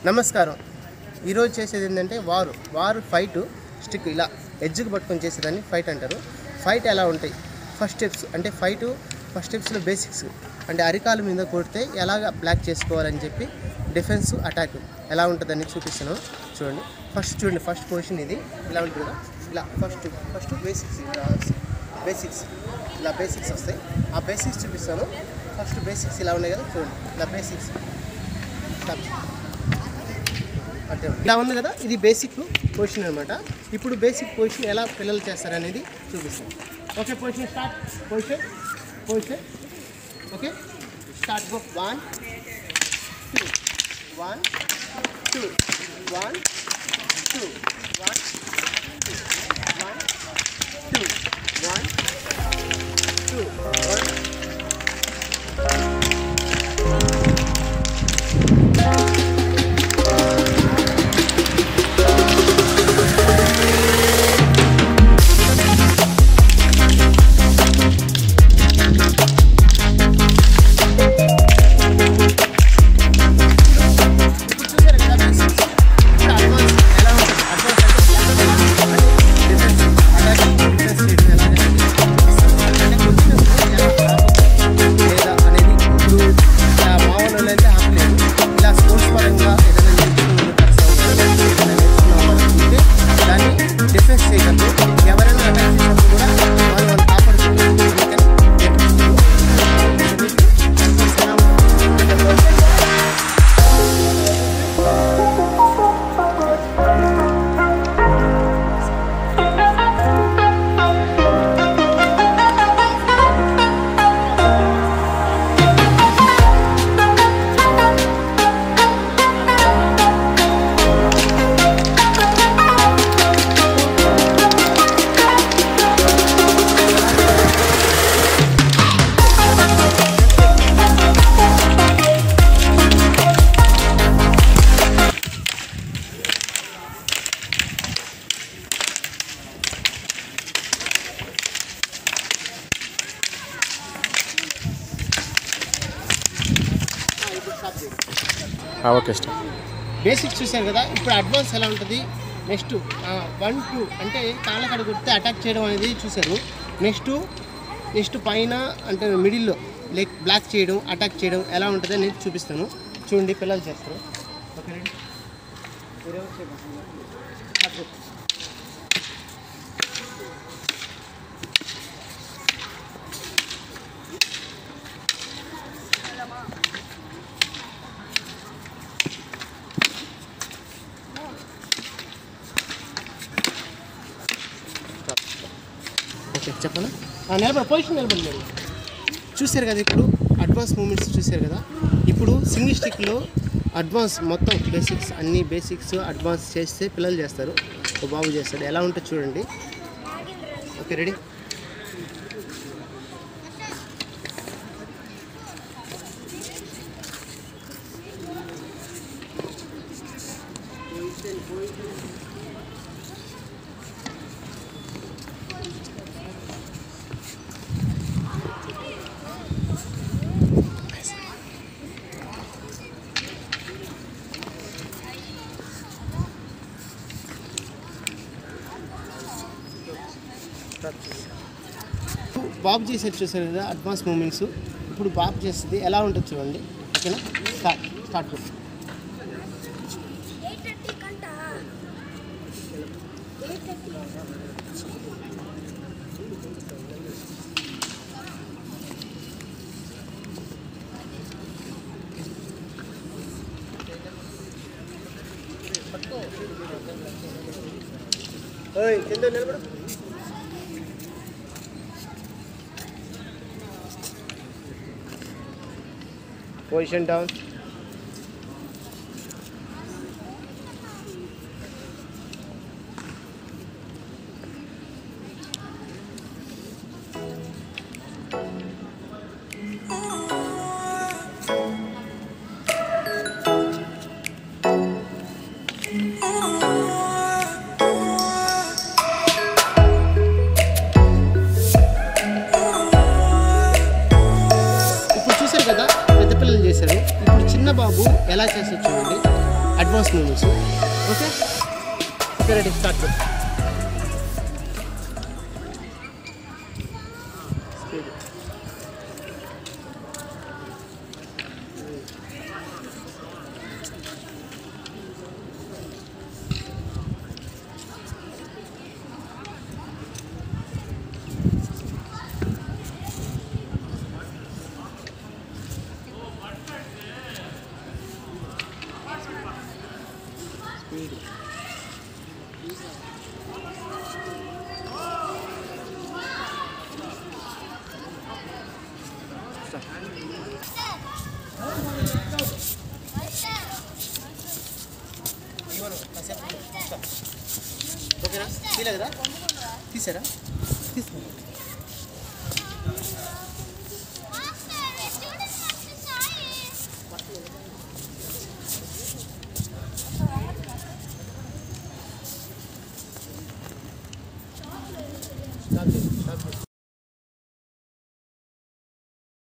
నమస్కారం. ఈరోజు చేసేది ఏంటంటే వారు ఫైట్ స్టిక్ ఇలా ఎడ్జ్కి పట్టుకొని చేసేదాన్ని ఫైట్ అంటారు. ఫైట్ ఎలా ఉంటాయి ఫస్ట్ స్టెప్స్లో బేసిక్స్ అంటే అరికాల మీద కొడితే ఎలాగ బ్లాక్ చేసుకోవాలని చెప్పి డిఫెన్స్ అటాక్ ఎలా ఉంటుందని చూపిస్తున్నాను. చూడండి. ఫస్ట్ పొజిషన్ ఇది ఇలా ఉంటుంది కదా. ఇలా ఫస్ట్ బేసిక్స్ ఇలా బేసిక్స్ వస్తాయి. ఆ బేసిక్స్ చూపిస్తాను. ఫస్ట్ బేసిక్స్ ఇలా ఉన్నాయి కదా. చూడండి ఇలా బేసిక్స్ అంటే ఇలా ఉంది కదా. ఇది బేసిక్ పొజిషన్ అనమాట. ఇప్పుడు బేసిక్ పొజిషన్ ఎలా పిల్లలు చేస్తారనేది చూపిస్తాను. Okay, position start. Position okay start. Go 1 2 1 2 1 2 1 2 1 2 1 2 1. Okay start. Basics చూసారు కదా. ఇప్పుడు అడ్వాన్స్ ఎలా ఉంటుంది. నెక్స్ట్ 1 2 అంటే కాళ్ళ కడ కొడితే అటాక్ చేయడం అనేది చూసారు. నెక్స్ట్ పైన అంటే మిడిల్లో లైక్ బ్లాక్ చేయడం అటాక్ చేయడం ఎలా ఉంటుంది అనేది చూపిస్తాను. చూడండి పిల్లలు చేస్తారు. ఓకే రండి. ఓకే చెప్పనా. పొజిషన్ నిలబడి చూసారు కదా. ఇప్పుడు అడ్వాన్స్ మూమెంట్స్ చూసారు కదా. ఇప్పుడు సింగిల్ స్టిక్లో అడ్వాన్స్ మొత్తం అన్ని బేసిక్స్ అడ్వాన్స్ చేస్తే పిల్లలు చేస్తారు. బాబు చేస్తాడు. ఎలా ఉంటుందో చూడండి. Okay ready. బాబు చేసేది చూసారు కదా అడ్వాన్స్ మూమెంట్స్. ఇప్పుడు బాబు చేస్తుంది ఎలా ఉంటుంది చూడండి. ఓకేనా. స్టార్ట్. కింద నిలబడు. Position down. ఇప్పుడు చూసారు కదా పెద్ద పిల్లలు చేశారు. ఇప్పుడు బాబు ఎలా చేసి చూడండి advance movements. Okay okay ready start. ఓకేనా తీయలేదా తీసారా తీసుకో. Stop it.